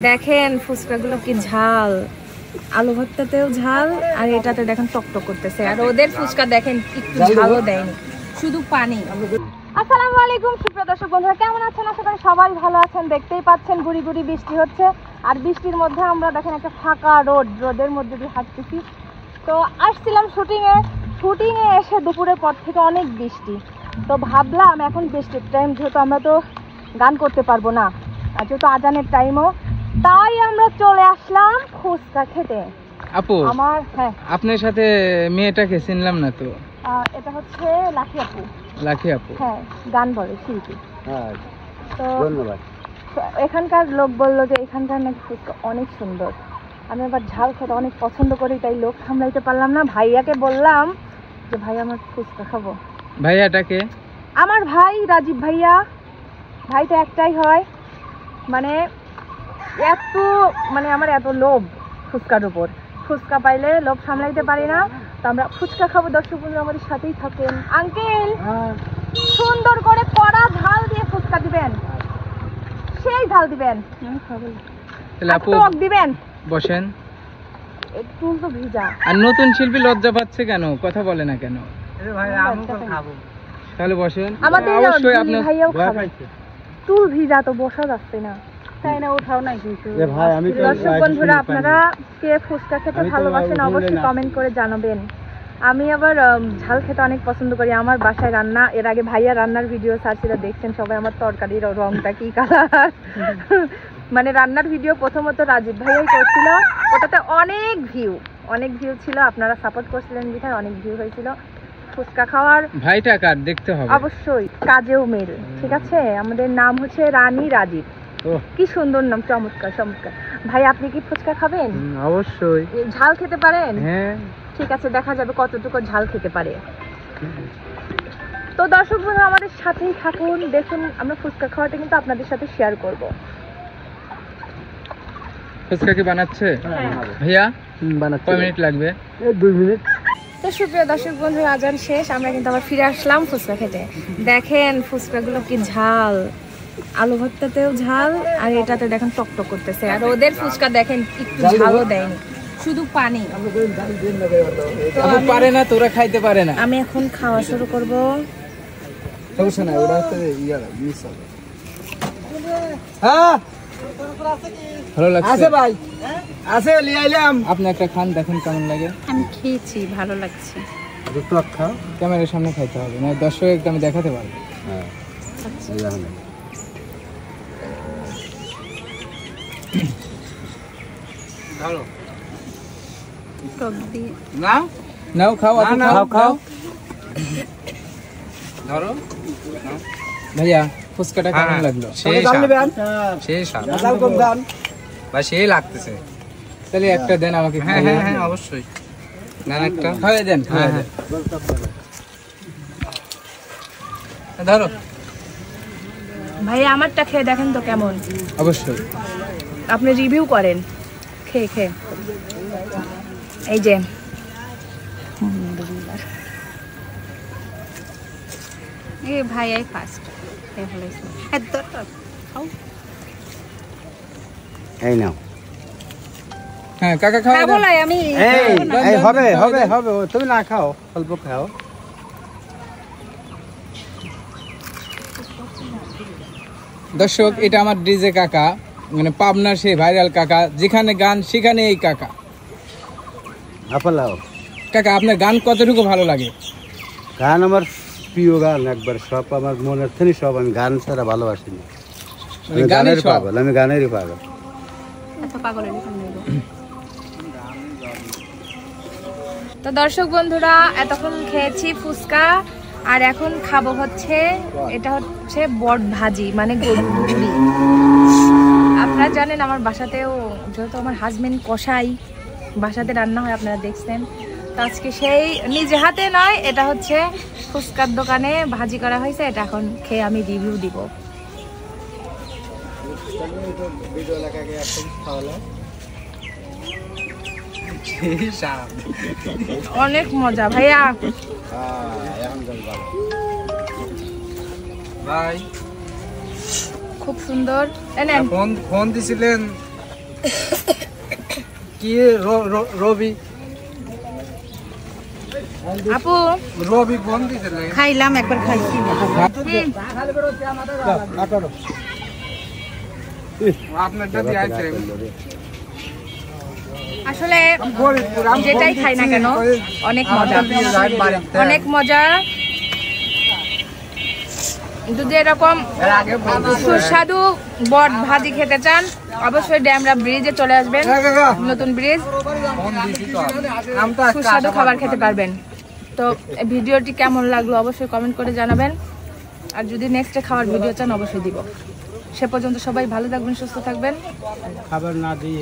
দেখেন ফুচকাগুলো কি ঝাল, আলু ভর্তাতেও ঝাল আর এটাতে দেখেন টকটক করতেছে। আর ওদের ফুচকা দেখেন একটু ঝালও দেয়নি, শুধু পানি। আসসালামু আলাইকুম সুপ্রিয় দর্শক বন্ধুরা, কেমন আছেন? আশা করি সবাই ভালো আছেন। দেখতেই পাচ্ছেন গুড়ি গুড়ি বৃষ্টি হচ্ছে, আর বৃষ্টির মধ্যে আমরা দেখেন একটা ফাঁকা রোদের মধ্যে দিয়ে হাঁটতেছি। তো আসছিলাম শুটিংয়ে এসে দুপুরের পর থেকে অনেক বৃষ্টি, তো ভাবলাম এখন বৃষ্টির টাইম, যেহেতু আমরা তো গান করতে পারবো না আর যেহেতু আজানের টাইমও, তাই আমরা চলে আসলাম ফুচকা খেতে। আপু আমার আপনার সাথে মেয়েটাকে চিনলাম না তো। এটা হচ্ছে লাকি আপু। লাকি আপু, হ্যাঁ, গান বলে শিল্পী। হ্যাঁ, তো ধন্যবাদ। এখানকার লোক বললো যে এখানকার নাকি ফুচকা অনেক সুন্দর। আমি আবার ঝাল খেতে অনেক পছন্দ করি, তাই লোক সামলাইতে পারলাম না, ভাইয়াকে বললাম যে ভাই আমার ফুচকা খাবো। ভাইয়াটাকে? আমার ভাই রাজীব ভাইয়া। ভাই তো একটাই হয়, মানে আমার এত লোভ ফুচকার উপর। ফুচকা পাইলে লোভ সামলাইতে পারি না, তো আমরা ফুচকা খাবো। দর্শক বন্ধুরা আমাদের সাথেই থাকেন। আঙ্কেল সুন্দর করে কড়া ঝাল দিয়ে ফুচকা দিবেন, সেই ঝাল দিবেন, টক দিবেন। বসেন। একটু তো ভিজা। আর নতুন শিল্পী লজ্জা পাচ্ছে কেন, কথা বলে না কেন? তাহলে বসেন। আমাদের অবশ্যই আপনার ভাইয়াও খাবে। চুল ভিজা তো বসা যাচ্ছে না, তাই না? ওঠাও নাই কিন্তু। দর্শক বন্ধুরা আপনারা কে ফুচকা খেতে ভালোবাসেন অবশ্যই কমেন্ট করে জানাবেন। আমি আবার ঝাল খেতে অনেক পছন্দ করি। আমার বাসায় রান্না, এর আগে ভাইয়া রান্নার ভিডিও ছাড়ছিল, দেখছেন সবাই আমার তরকারির রংটা কি কালার। মানে রান্নার ভিডিও প্রথমত রাজীব ভাইয়াই করছিল, ওটাতে অনেক ভিউ ছিল, আপনারা সাপোর্ট করছিলেন বিধায় অনেক ভিউ হয়েছিল। ফুচকা খাওয়ার ভাইটা কার দেখতে হবে অবশ্যই, কাজেও মেল। ঠিক আছে, আমাদের নাম হচ্ছে রানী রাজীব। কি সুন্দর নাম, চমৎকার চমৎকার। ভাই আপনি কি ফুচকা খাবেন? অবশ্যই। ঝাল খেতে পারেন? হ্যাঁ। ঠিক আছে, দেখা যাবে কতটুকু ঝাল খেতে পারে। তো দর্শক বন্ধু আমাদের সাথেই থাকুন, দেখুন আমরা ফুচকা খাওয়াটা কিন্তু আপনাদের সাথে শেয়ার করব। ফুচকা কি বানাচ্ছে ভাইয়া? বানাচ্ছে। কয় মিনিট লাগবে? 2 মিনিট। তো সুপ্রিয় দর্শক বন্ধু আজান শেষ, আমরা কিন্তু আবার ফিরে আসলাম ফুচকা খেতে। দেখেন ফুচকাগুলো কি ঝাল, আলু ভর্তাতেও ঝাল আর এটাতে দেখেন টকটক করতেছে। আর ওদের ফুচকা দেখেন একটু ঝালও দেয়নি, শুধু পানি। পারে না, তোরা খাইতে পারে না। আমি এখন খাওয়া শুরু করব। ভালো লাগছে ভাই? আছে নিয়ে আইলাম। আপনি একটা খান, দেখেন কেমন লাগে। আমি খেয়েছি, ভালো লাগছে। ক্যামেরার সামনে খাইতে হবে না, দর্শক আমি দেখাতে পারবো। নাও খাও, খাও ধরো ভাইয়া। ফুচকাটা কেমন লাগলো? সেই লাগতেছে। তাহলে একটা দেন আমাকে। হ্যাঁ হ্যাঁ হ্যাঁ অবশ্যই দেন একটা। হ্যাঁ দেন। হ্যাঁ ধরো ভাই, আমারটা খেয়ে দেখেন তো কেমন। অবশ্যই আপনি রিভিউ করেন খেয়ে। এই যে ভাই আই ফার্স্ট এই নাও। হ্যাঁ কাকা খাও। বলাই আমি হবে তুমি না খাও, অল্প খাও। দর্শক এটা আমার ডিজে কাকা, মানে পাবনার সেই ভাইরাল কাকা, যেখানে গান সেখানে এই কাকা। কাকা আপনার গান কতটুকু ভালো লাগে? গান আমার প্রিয় গান, একবার সব আমার মনের থেকে সব। আমি গান ছাড়া ভালোবাসি না, আমি গানেরই পাগল। তো দর্শক বন্ধুরা এতক্ষণ খেয়েছি ফুচকা, আর এখন খাবো হচ্ছে, এটা হচ্ছে বট ভাজি, মানে গরুর মুড়ি। আপনারা জানেন আমার বাসাতেও, যেহেতু আমার হাজবেন্ড কষাই, বাসাতে রান্না হয়, আপনারা দেখছেন। তো আজকে সেই নিজে হাতে নয়, এটা হচ্ছে ফুচকার দোকানে ভাজি করা হয়েছে, এটা এখন খেয়ে আমি রিভিউ দিব। অনেক মজা ভাইয়া। খুব সুন্দর। ফোন দিছিলেন কি রবি আপু রবি ফোন দিছে লাগে খাইলাম একবার খাইছি আপনারটা দিয়ে আছে আসলে যেটাই খাই না কেন অনেক মজা, অনেক মজা। যদি এরকম সুস্বাদু বট ভাজি খেতে চান অবশ্যই ড্যামরা ব্রিজে চলে আসবেন, নতুন ব্রিজ, সুস্বাদু খাবার খেতে পারবেন। তো ভিডিওটি কেমন লাগলো অবশ্যই কমেন্ট করে জানাবেন, আর যদি নেক্সটে খাওয়ার ভিডিও চান অবশ্যই দিব। সে পর্যন্ত সবাই ভালো থাকবেন, সুস্থ থাকবেন। খাবার না দিয়ে